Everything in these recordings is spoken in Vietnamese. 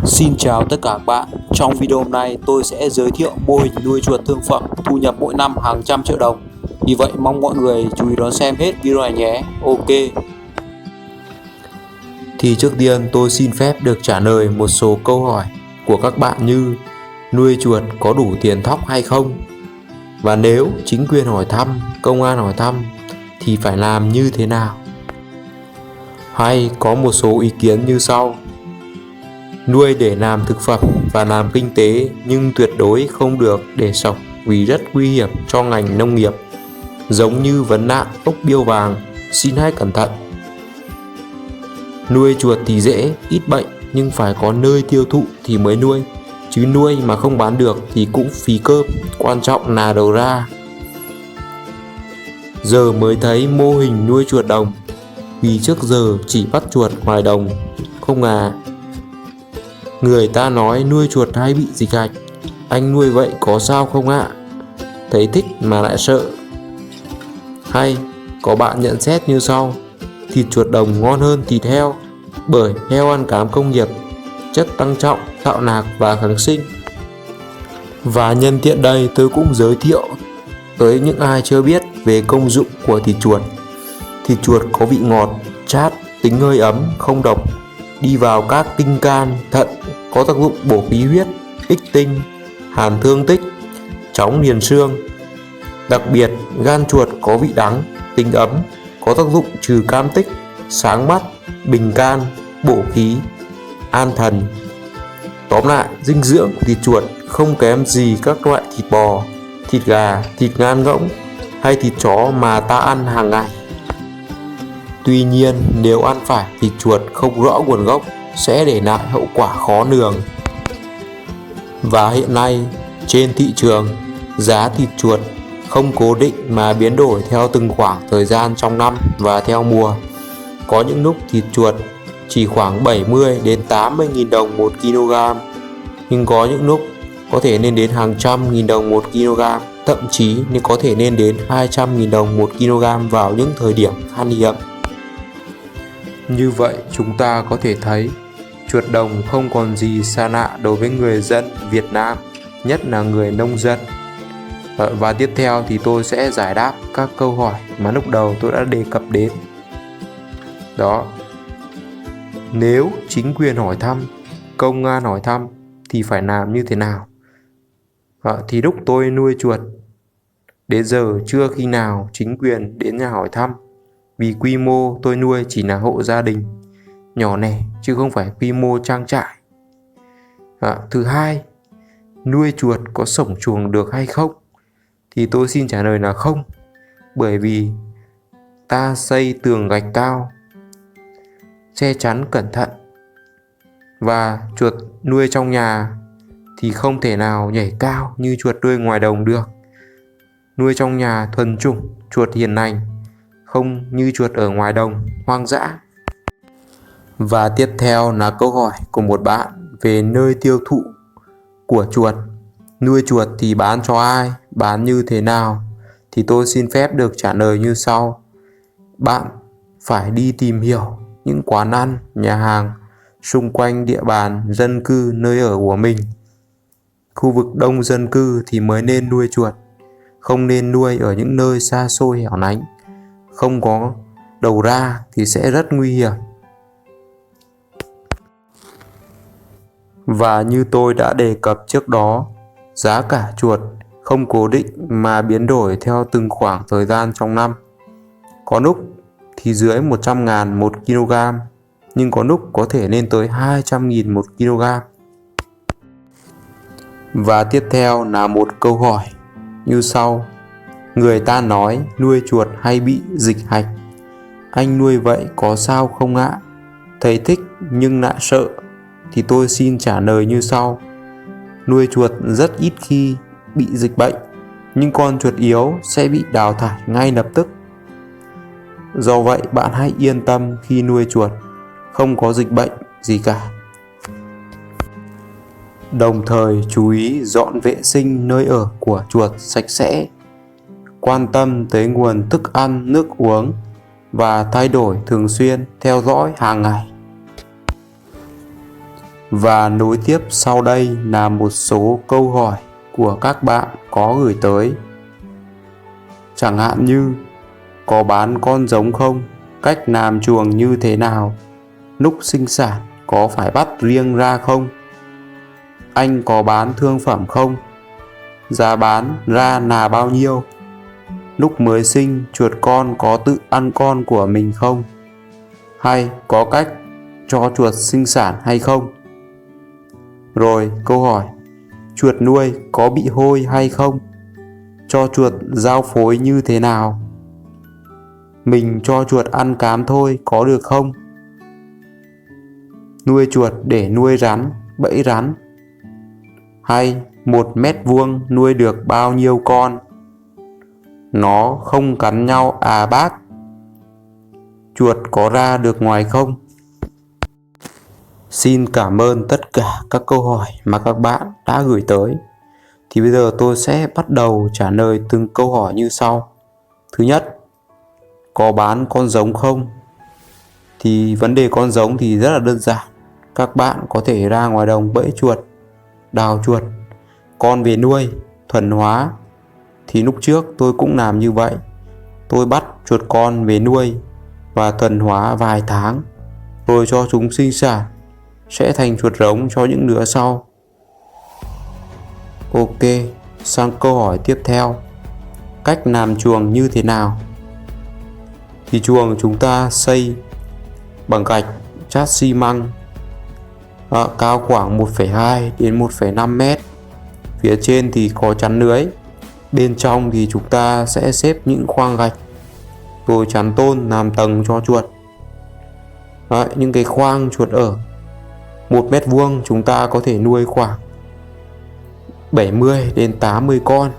Xin chào tất cả các bạn. Trong video hôm nay tôi sẽ giới thiệu mô hình nuôi chuột thương phẩm thu nhập mỗi năm hàng trăm triệu đồng. Vì vậy mong mọi người chú ý đón xem hết video này nhé. Ok. Thì trước tiên tôi xin phép được trả lời một số câu hỏi của các bạn như: nuôi chuột có đủ tiền thóc hay không? Và nếu chính quyền hỏi thăm, công an hỏi thăm thì phải làm như thế nào? Hay có một số ý kiến như sau: nuôi để làm thực phẩm và làm kinh tế nhưng tuyệt đối không được để sổng vì rất nguy hiểm cho ngành nông nghiệp, giống như vấn nạn ốc biêu vàng, xin hãy cẩn thận. Nuôi chuột thì dễ, ít bệnh nhưng phải có nơi tiêu thụ thì mới nuôi, chứ nuôi mà không bán được thì cũng phí cơm, quan trọng là đầu ra. Giờ mới thấy mô hình nuôi chuột đồng, vì trước giờ chỉ bắt chuột ngoài đồng không à. Người ta nói nuôi chuột hay bị dịch hạch, anh nuôi vậy có sao không ạ? Thấy thích mà lại sợ. Hay có bạn nhận xét như sau: thịt chuột đồng ngon hơn thịt heo, bởi heo ăn cám công nghiệp, chất tăng trọng, tạo nạc và kháng sinh. Và nhân tiện đây tôi cũng giới thiệu tới những ai chưa biết về công dụng của thịt chuột. Thịt chuột có vị ngọt, chát, tính hơi ấm, không độc, đi vào các kinh can, thận, có tác dụng bổ khí huyết, ích tinh, hàn thương tích, chóng liền xương. Đặc biệt gan chuột có vị đắng, tính ấm, có tác dụng trừ cam tích, sáng mắt, bình can, bổ khí, an thần. Tóm lại, dinh dưỡng của thịt chuột không kém gì các loại thịt bò, thịt gà, thịt ngan ngỗng hay thịt chó mà ta ăn hàng ngày. Tuy nhiên, nếu ăn phải thịt chuột không rõ nguồn gốc sẽ để lại hậu quả khó lường. Và hiện nay, trên thị trường, giá thịt chuột không cố định mà biến đổi theo từng khoảng thời gian trong năm và theo mùa. Có những lúc thịt chuột chỉ khoảng 70 đến 80 nghìn đồng 1 kg, nhưng có những lúc có thể lên đến hàng trăm nghìn đồng 1 kg, thậm chí nên có thể lên đến 200 nghìn đồng 1 kg vào những thời điểm khan hiếm. Như vậy chúng ta có thể thấy chuột đồng không còn gì xa lạ đối với người dân Việt Nam, nhất là người nông dân. Và tiếp theo thì tôi sẽ giải đáp các câu hỏi mà lúc đầu tôi đã đề cập đến. Đó, nếu chính quyền hỏi thăm, công an hỏi thăm thì phải làm như thế nào? Thì lúc tôi nuôi chuột, đến giờ chưa khi nào chính quyền đến nhà hỏi thăm, vì quy mô tôi nuôi chỉ là hộ gia đình nhỏ lẻ chứ không phải quy mô trang trại. Thứ hai, nuôi chuột có xổng chuồng được hay không? Thì tôi xin trả lời là không, bởi vì ta xây tường gạch cao, che chắn cẩn thận, và chuột nuôi trong nhà thì không thể nào nhảy cao như chuột nuôi ngoài đồng được. Nuôi trong nhà thuần chủng, chuột hiền lành, không như chuột ở ngoài đồng hoang dã. Và tiếp theo là câu hỏi của một bạn về nơi tiêu thụ của chuột. Nuôi chuột thì bán cho ai, bán như thế nào? Thì tôi xin phép được trả lời như sau. Bạn phải đi tìm hiểu những quán ăn, nhà hàng xung quanh địa bàn dân cư nơi ở của mình. Khu vực đông dân cư thì mới nên nuôi chuột, không nên nuôi ở những nơi xa xôi hẻo lánh, không có đầu ra thì sẽ rất nguy hiểm. Và như tôi đã đề cập trước đó, giá cả chuột không cố định mà biến đổi theo từng khoảng thời gian trong năm. Có lúc thì dưới 100.000 1 kg, nhưng có lúc có thể lên tới 200.000 1 kg. Và tiếp theo là một câu hỏi như sau: người ta nói nuôi chuột hay bị dịch hạch, anh nuôi vậy có sao không ạ? Thấy thích nhưng lại sợ. Thì tôi xin trả lời như sau: nuôi chuột rất ít khi bị dịch bệnh, nhưng con chuột yếu sẽ bị đào thải ngay lập tức. Do vậy bạn hãy yên tâm khi nuôi chuột, không có dịch bệnh gì cả. Đồng thời chú ý dọn vệ sinh nơi ở của chuột sạch sẽ, quan tâm tới nguồn thức ăn, nước uống và thay đổi thường xuyên, theo dõi hàng ngày. Và nối tiếp sau đây là một số câu hỏi của các bạn có gửi tới. Chẳng hạn như: có bán con giống không? Cách làm chuồng như thế nào? Lúc sinh sản có phải bắt riêng ra không? Anh có bán thương phẩm không? Giá bán ra là bao nhiêu? Lúc mới sinh, chuột con có tự ăn con của mình không? Hay có cách cho chuột sinh sản hay không? Rồi câu hỏi: chuột nuôi có bị hôi hay không? Cho chuột giao phối như thế nào? Mình cho chuột ăn cám thôi có được không? Nuôi chuột để nuôi rắn, bẫy rắn. Hay 1 mét vuông nuôi được bao nhiêu con? Nó không cắn nhau à bác? Chuột có ra được ngoài không? Xin cảm ơn tất cả các câu hỏi mà các bạn đã gửi tới. Thì bây giờ tôi sẽ bắt đầu trả lời từng câu hỏi như sau. Thứ nhất, có bán con giống không? Thì vấn đề con giống thì rất là đơn giản. Các bạn có thể ra ngoài đồng bẫy chuột, đào chuột, con về nuôi, thuần hóa. Thì lúc trước tôi cũng làm như vậy. Tôi bắt chuột con về nuôi và thuần hóa vài tháng, rồi cho chúng sinh sản, sẽ thành chuột rống cho những lứa sau. Ok, sang câu hỏi tiếp theo. Cách làm chuồng như thế nào? Thì chuồng chúng ta xây bằng gạch chát xi măng, cao khoảng 1,2 đến 1,5 mét. Phía trên thì có chắn lưới. Bên trong thì chúng ta sẽ xếp những khoang gạch, rồi chắn tôn làm tầng cho chuột. Đấy, những cái khoang chuột ở 1 mét vuông chúng ta có thể nuôi khoảng 70 đến 80 con.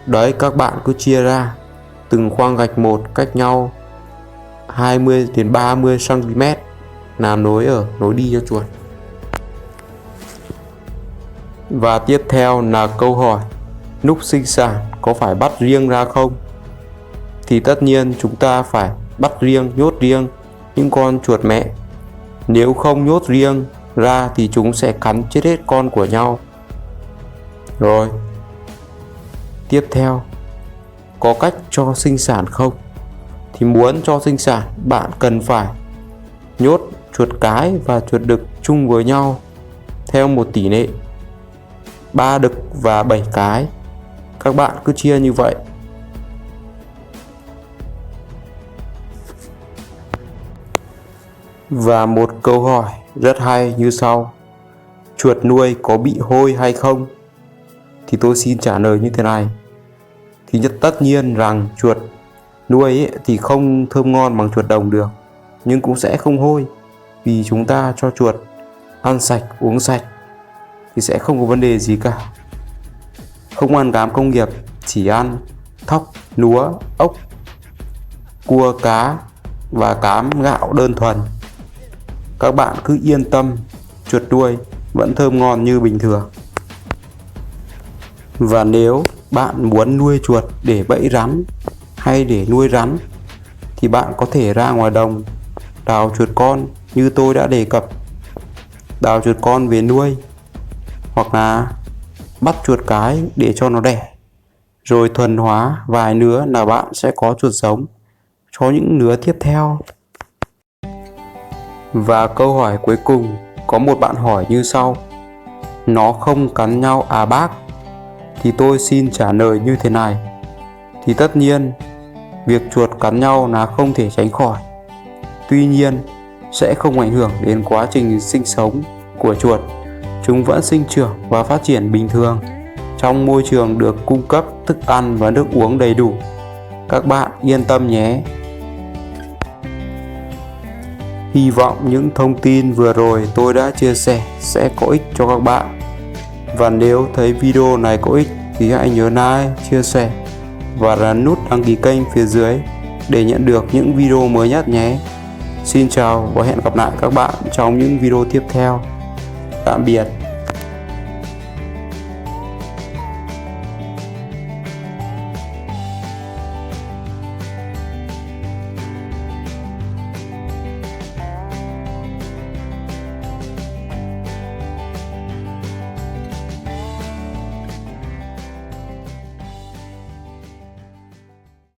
Đấy, các bạn cứ chia ra từng khoang gạch một cách nhau 20 đến 30 cm làm nối đi cho chuột. Và tiếp theo là câu hỏi: lúc sinh sản có phải bắt riêng ra không? Thì tất nhiên chúng ta phải bắt riêng, nhốt riêng những con chuột mẹ. Nếu không nhốt riêng ra thì chúng sẽ cắn chết hết con của nhau. Rồi, tiếp theo, có cách cho sinh sản không? Thì muốn cho sinh sản, bạn cần phải nhốt chuột cái và chuột đực chung với nhau theo một tỷ lệ 3 đực và 7 cái. Các bạn cứ chia như vậy. Và một câu hỏi rất hay như sau: chuột nuôi có bị hôi hay không? Thì tôi xin trả lời như thế này. Thì tất nhiên rằng chuột nuôi thì không thơm ngon bằng chuột đồng được, nhưng cũng sẽ không hôi, vì chúng ta cho chuột ăn sạch, uống sạch thì sẽ không có vấn đề gì cả. Không ăn cám công nghiệp, chỉ ăn thóc, lúa, ốc, cua, cá và cám gạo đơn thuần. Các bạn cứ yên tâm, chuột nuôi vẫn thơm ngon như bình thường. Và nếu bạn muốn nuôi chuột để bẫy rắn hay để nuôi rắn thì bạn có thể ra ngoài đồng đào chuột con như tôi đã đề cập, đào chuột con về nuôi, hoặc là bắt chuột cái để cho nó đẻ, rồi thuần hóa vài lứa là bạn sẽ có chuột giống cho những lứa tiếp theo. Và câu hỏi cuối cùng, có một bạn hỏi như sau: nó không cắn nhau à bác? Thì tôi xin trả lời như thế này. Thì tất nhiên việc chuột cắn nhau là không thể tránh khỏi. Tuy nhiên sẽ không ảnh hưởng đến quá trình sinh sống của chuột. Chúng vẫn sinh trưởng và phát triển bình thường trong môi trường được cung cấp thức ăn và nước uống đầy đủ. Các bạn yên tâm nhé. Hy vọng những thông tin vừa rồi tôi đã chia sẻ sẽ có ích cho các bạn. Và nếu thấy video này có ích thì hãy nhớ like, chia sẻ và nhấn nút đăng ký kênh phía dưới để nhận được những video mới nhất nhé. Xin chào và hẹn gặp lại các bạn trong những video tiếp theo. Tạm biệt.